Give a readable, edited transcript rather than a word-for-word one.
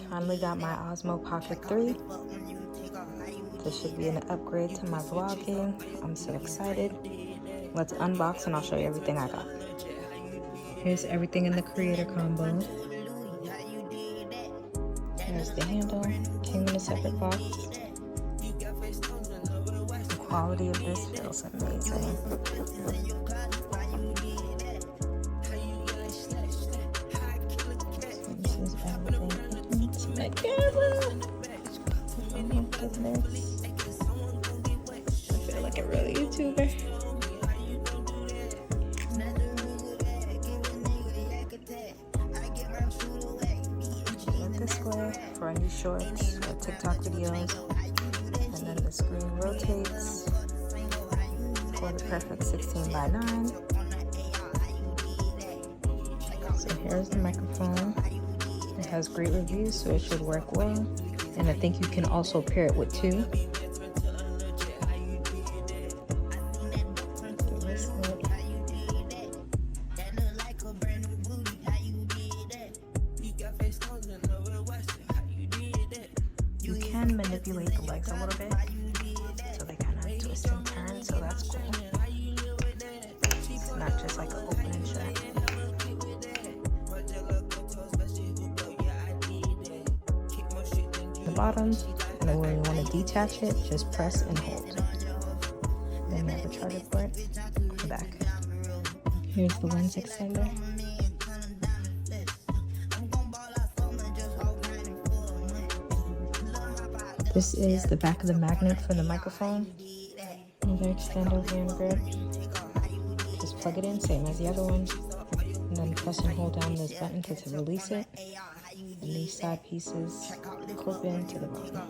Finally got my OSMO Pocket 3. This should be an upgrade to my vlogging. I'm so excited. Let's unbox and I'll show you everything I got. Here's everything in the creator combo. Here's the handle. Came in a separate box. The quality of this feels amazing. This is everything into my camera. Oh my goodness. I feel like a real YouTuber. This way for any shorts or TikTok videos, and then the screen rotates for the perfect 16:9. So here's the microphone. It has great reviews, so it should work well, and I think you can also pair it with two. You can manipulate the legs a little bit, so they kind of twist and turn, so that's cool. It's not just like an open and shut. The bottom, and then when you want to detach it, just press and hold. Then you have a charger port on the back. Here's the lens extender. This is the back of the magnet for the microphone. Another extender and grip. Just plug it in, same as the other one. And then press and hold down this button to release it. And these side pieces clip into the bottom.